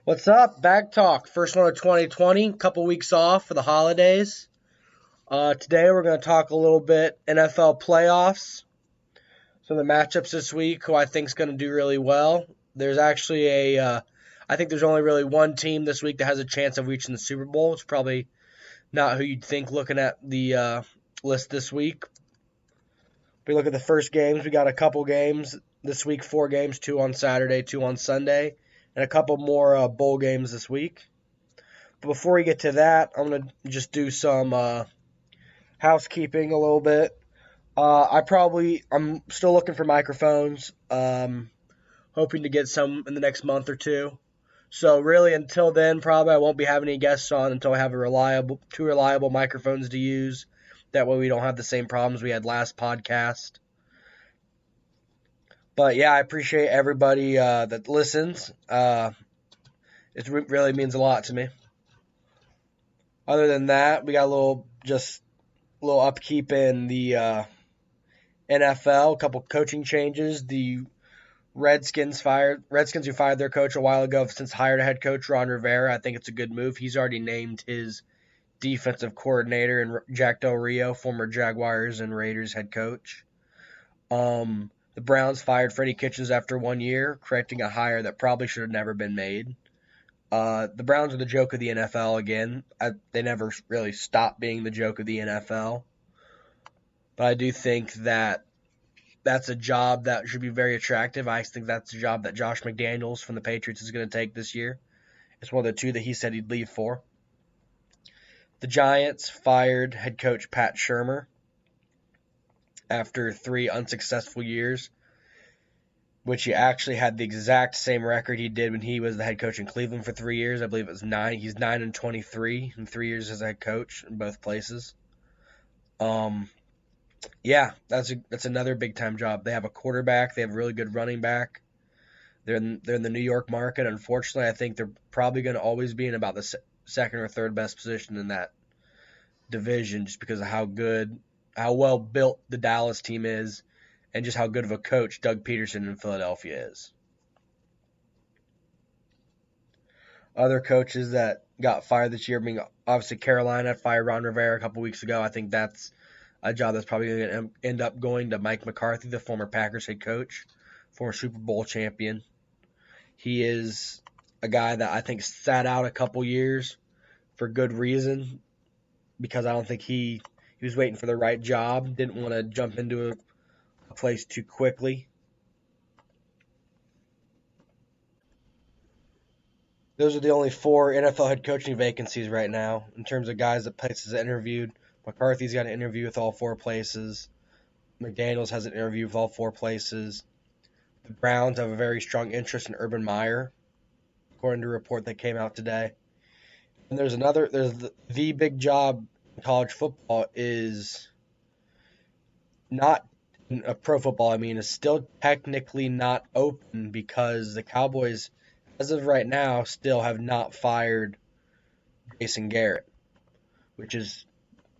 What's up? Bag Talk. First one of 2020. Couple weeks off for the holidays. Today we're going to talk a little bit NFL playoffs. Some of the matchups this week who I think is going to do really well. There's actually I think there's only really one team this week that has a chance of reaching the Super Bowl. It's probably not who you'd think looking at the list this week. If we look at the first games, we got a couple games this week, 4 games, 2 on Saturday, 2 on Sunday. And a couple more bowl games this week. But before we get to that, I'm going to just do some housekeeping a little bit. I'm still looking for microphones, hoping to get some in the next month or two. So really until then, probably I won't be having any guests on until I have two reliable microphones to use. That way we don't have the same problems we had last podcast. But yeah, I appreciate everybody that listens. It really means a lot to me. Other than that, we got a little upkeep in the NFL. A couple coaching changes. The Redskins who fired their coach a while ago, have since hired a head coach, Ron Rivera. I think it's a good move. He's already named his defensive coordinator and Jack Del Rio, former Jaguars and Raiders head coach. The Browns fired Freddie Kitchens after 1 year, correcting a hire that probably should have never been made. The Browns are the joke of the NFL again. They never really stopped being the joke of the NFL. But I do think that that's a job that should be very attractive. I think that's a job that Josh McDaniels from the Patriots is going to take this year. It's one of the two that he said he'd leave for. The Giants fired head coach Pat Shurmur after 3 unsuccessful years, which he actually had the exact same record he did when he was the head coach in Cleveland for 3 years. I believe it was 9. He's 9-23 in 3 years as a head coach in both places. Yeah, that's another big time job. They have a quarterback. They have a really good running back. They're in the New York market. Unfortunately, I think they're probably going to always be in about the second or third best position in that division, just because of how well built the Dallas team is, and just how good of a coach Doug Peterson in Philadelphia is. Other coaches that got fired this year, being obviously Carolina fired Ron Rivera a couple weeks ago. I think that's a job that's probably going to end up going to Mike McCarthy, the former Packers head coach, former Super Bowl champion. He is a guy that I think sat out a couple years for good reason, because I don't think he was waiting for the right job, didn't want to jump into a place too quickly. Those are the only 4 NFL head coaching vacancies right now in terms of guys that places interviewed. McCarthy's got an interview with all 4 places. McDaniels has an interview with all 4 places. The Browns have a very strong interest in Urban Meyer, according to a report that came out today. And there's the big job in college football is not pro football. Is still technically not open, because the Cowboys, as of right now, still have not fired Jason Garrett, which is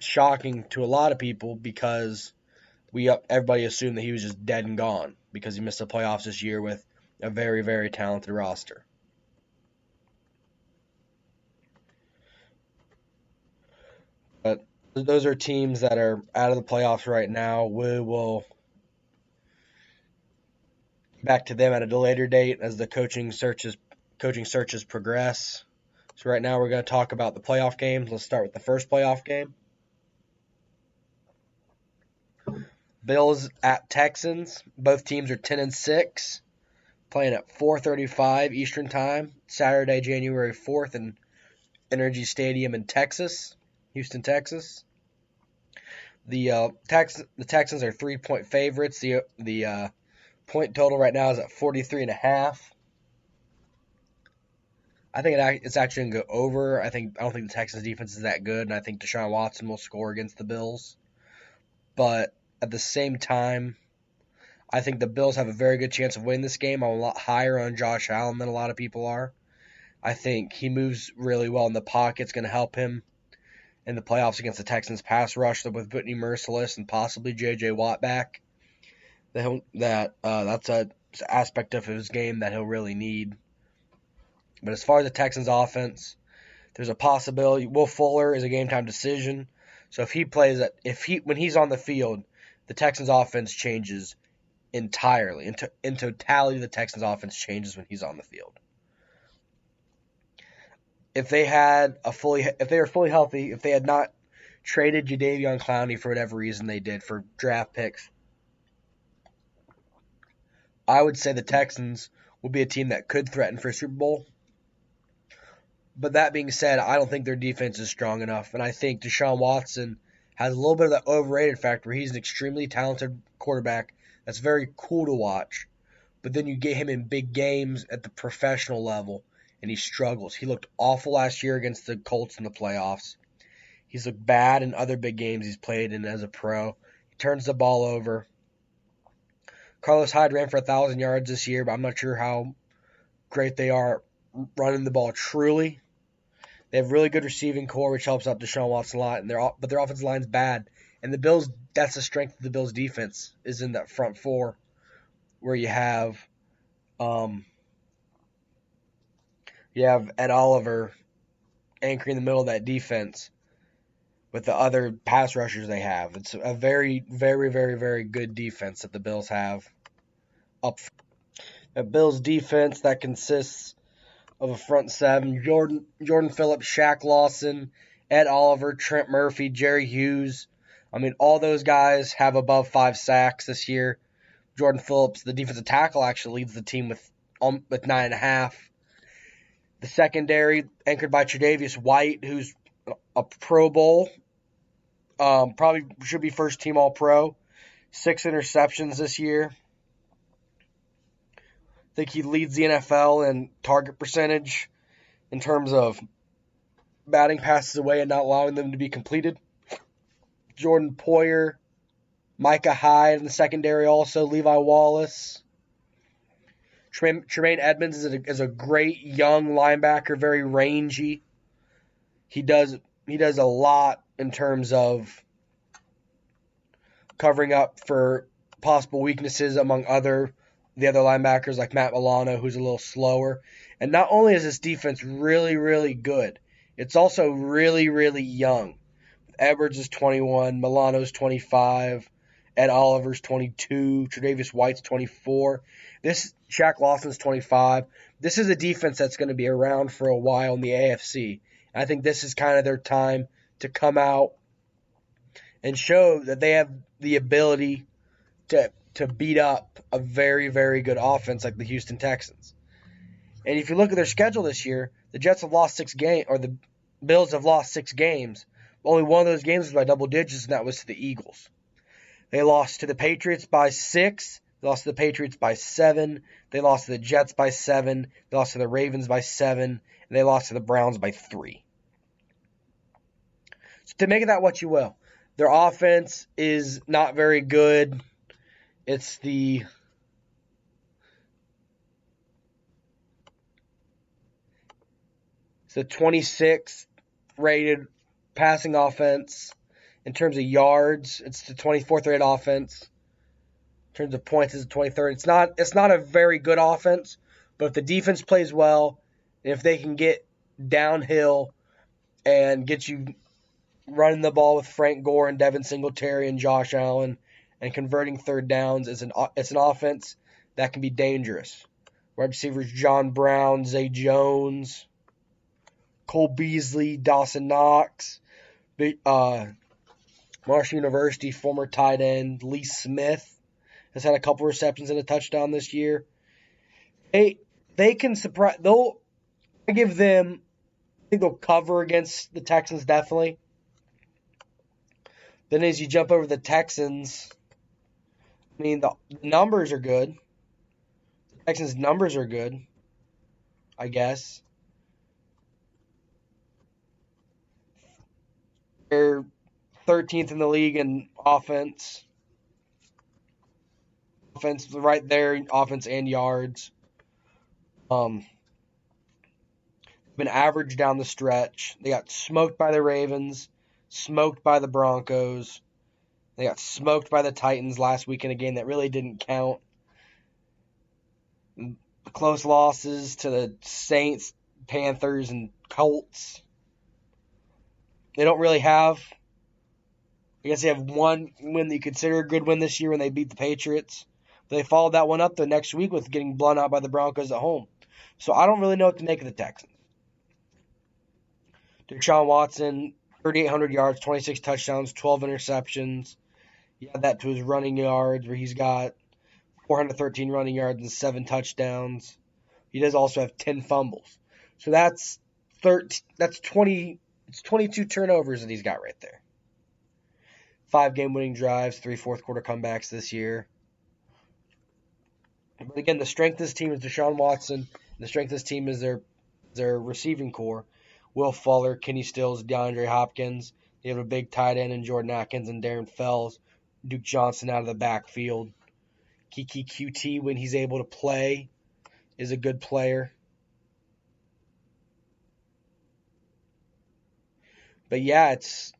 shocking to a lot of people, because everybody assumed that he was just dead and gone because he missed the playoffs this year with a very, very talented roster. But those are teams that are out of the playoffs right now. We will back to them at a later date as the coaching searches progress. So right now we're going to talk about the playoff games. Let's start with the first playoff game. Bills at Texans. Both teams are 10-6, playing at 4:35 Eastern Time, Saturday, January 4th in Energy Stadium in Texas, Houston, Texas. The Texans are 3-point favorites. The point total right now is at 43.5. I think it's actually going to go over. I don't think the Texans defense is that good, and I think Deshaun Watson will score against the Bills. But at the same time, I think the Bills have a very good chance of winning this game. I'm a lot higher on Josh Allen than a lot of people are. I think he moves really well in the pocket. It's going to help him in the playoffs against the Texans pass rush with Whitney Merciless and possibly J.J. Watt back. That's an aspect of his game that he'll really need. But as far as the Texans offense, there's a possibility. Will Fuller is a game-time decision. So if he plays, when he's on the field, the Texans offense changes entirely. In totality, the Texans offense changes when he's on the field. If they were fully healthy, if they had not traded Jadeveon Clowney for whatever reason they did for draft picks, I would say the Texans will be a team that could threaten for a Super Bowl. But that being said, I don't think their defense is strong enough, and I think Deshaun Watson has a little bit of that overrated factor where he's an extremely talented quarterback that's very cool to watch. But then you get him in big games at the professional level, and he struggles. He looked awful last year against the Colts in the playoffs. He's looked bad in other big games he's played in as a pro. He turns the ball over. Carlos Hyde ran for 1,000 yards this year, but I'm not sure how great they are running the ball truly. They have really good receiving core, which helps out Deshaun Watson a lot, but their offensive line's bad. And the Bills, that's the strength of the Bills' defense, is in that front four, where you have Ed Oliver anchoring the middle of that defense with the other pass rushers they have. It's a very, very, very, very good defense that the Bills have up front. A Bills defense that consists of a front seven: Jordan Phillips, Shaq Lawson, Ed Oliver, Trent Murphy, Jerry Hughes. I mean, all those guys have above 5 sacks this year. Jordan Phillips, the defensive tackle, actually leads the team with 9.5. The secondary, anchored by Tre'Davious White, who's a Pro Bowl, probably should be first team All-Pro. 6 interceptions this year. I think he leads the NFL in target percentage in terms of batting passes away and not allowing them to be completed. Jordan Poyer, Micah Hyde in the secondary also, Levi Wallace. Tremaine Edmonds is a great young linebacker, very rangy. He does a lot in terms of covering up for possible weaknesses among the other linebackers like Matt Milano, who's a little slower. And not only is this defense really, really good, it's also really, really young. Edwards is 21, Milano's 25, Ed Oliver's 22, Tre'Davious White's 24. Shaq Lawson's 25. This is a defense that's going to be around for a while in the AFC. And I think this is kind of their time to come out and show that they have the ability to beat up a very, very good offense like the Houston Texans. And if you look at their schedule this year, the Jets have lost 6 games, or the Bills have lost 6 games. Only one of those games was by double digits, and that was to the Eagles. They lost to the Patriots by 6. They lost to the Patriots by 7. They lost to the Jets by 7. They lost to the Ravens by 7. And they lost to the Browns by 3. So to make of that what you will, their offense is not very good. It's the It's the 26th rated passing offense. In terms of yards, it's the 24th rated offense. In terms of points, it's the 23rd. It's not a very good offense, but if the defense plays well, if they can get downhill and get you running the ball with Frank Gore and Devin Singletary and Josh Allen and converting third downs, it's an offense that can be dangerous. Wide receivers John Brown, Zay Jones, Cole Beasley, Dawson Knox, Marshall University former tight end Lee Smith has had a couple receptions and a touchdown this year. They can surprise. I think they'll cover against the Texans definitely. Then as you jump over the Texans, I mean the numbers are good. The Texans' numbers are good, I guess. They're 13th in the league in offense. offense, right there, offense and yards. Been average down the stretch. They got smoked by the Ravens, smoked by the Broncos. They got smoked by the Titans last week in a game that really didn't count. Close losses to the Saints, Panthers, and Colts. They don't really have, I guess they have one win that you consider a good win this year when they beat the Patriots. But they followed that one up the next week with getting blown out by the Broncos at home. So I don't really know what to make of the Texans. Deshaun Watson, 3,800 yards, 26 touchdowns, 12 interceptions. You add that to his running yards, where he's got 413 running yards and 7 touchdowns. He does also have 10 fumbles. So that's 22 turnovers that he's got right there. 5 game-winning drives, 3 fourth-quarter comebacks this year. But again, the strength of this team is Deshaun Watson. The strength of this team is their receiving core. Will Fuller, Kenny Stills, DeAndre Hopkins. They have a big tight end in Jordan Atkins and Darren Fells. Duke Johnson out of the backfield. Kiki QT, when he's able to play, is a good player. But yeah, it's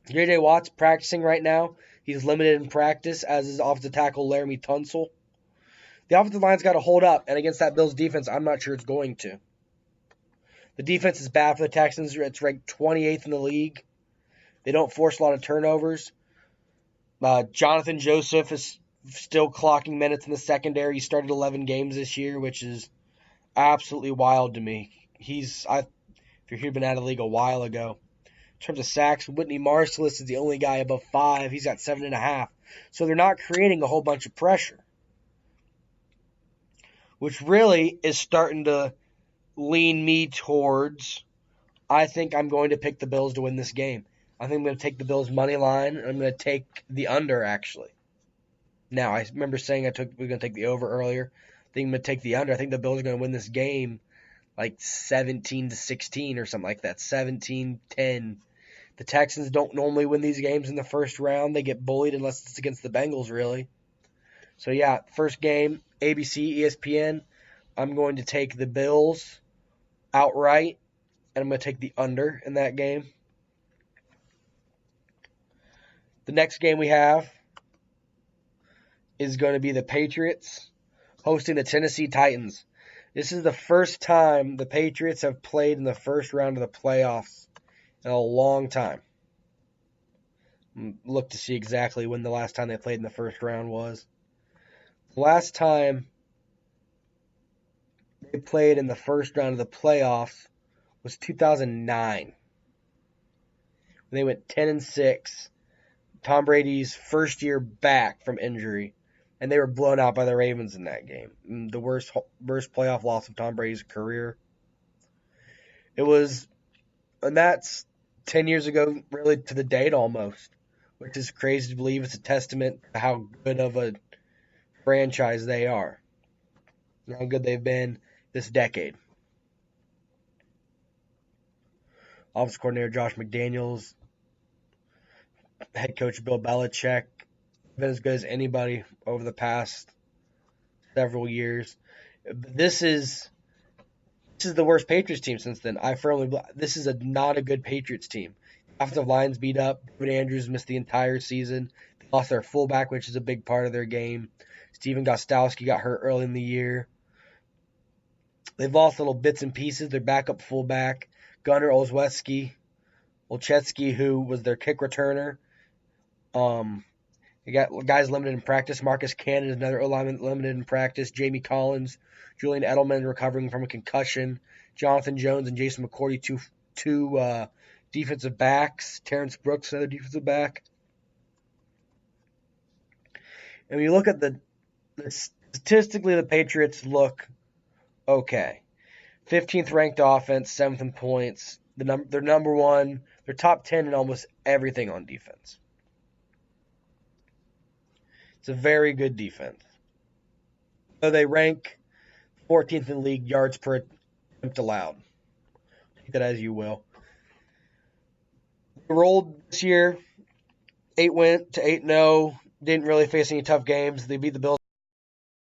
J.J. Watt's practicing right now. He's limited in practice, as is offensive tackle Laramie Tunsil. The offensive line's got to hold up, and against that Bills defense, I'm not sure it's going to. The defense is bad for the Texans. It's ranked 28th in the league. They don't force a lot of turnovers. Jonathan Joseph is still clocking minutes in the secondary. He started 11 games this year, which is absolutely wild to me. If you've been out of the league a while ago. In terms of sacks, Whitney Marsalis is the only guy above 5. He's got 7.5. So they're not creating a whole bunch of pressure, which really is starting to lean me towards, I think I'm going to pick the Bills to win this game. I think I'm going to take the Bills' money line, and I'm going to take the under, actually. Now, I remember saying we were going to take the over earlier. I think I'm going to take the under. I think the Bills are going to win this game like 17-16 or something like that, 17-10. The Texans don't normally win these games in the first round. They get bullied unless it's against the Bengals, really. So, yeah, first game, ABC, ESPN. I'm going to take the Bills outright, and I'm going to take the under in that game. The next game we have is going to be the Patriots hosting the Tennessee Titans. This is the first time the Patriots have played in the first round of the playoffs in a long time. Look to see exactly when the last time they played in the first round was. The last time they played in the first round of the playoffs was 2009. When they went 10-6. Tom Brady's first year back from injury, and they were blown out by the Ravens in that game. The worst playoff loss of Tom Brady's career. And that's 10 years ago, really to the date almost, which is crazy to believe. It's a testament to how good of a franchise they are, and how good they've been this decade. Offensive coordinator Josh McDaniels, head coach Bill Belichick, been as good as anybody over the past several years. This is the worst Patriots team since then. This is not a good Patriots team. Offensive line's beat up. David Andrews missed the entire season. They lost their fullback, which is a big part of their game. Steven Gostkowski got hurt early in the year. They've lost little bits and pieces. Their backup fullback, Gunnar Olszewski, who was their kick returner. They got guys limited in practice. Marcus Cannon is another O-lineman limited in practice. Jamie Collins, Julian Edelman recovering from a concussion. Jonathan Jones and Jason McCourty, two defensive backs. Terrence Brooks, another defensive back. And when you look at statistically, the Patriots look okay. 15th ranked offense, 7th in points. They're number one. They're top 10 in almost everything on defense. It's a very good defense. So they rank 14th in the league yards per attempt allowed. Take that as you will. They rolled this year. 8 went to 8-0. didn't really face any tough games. They beat the Bills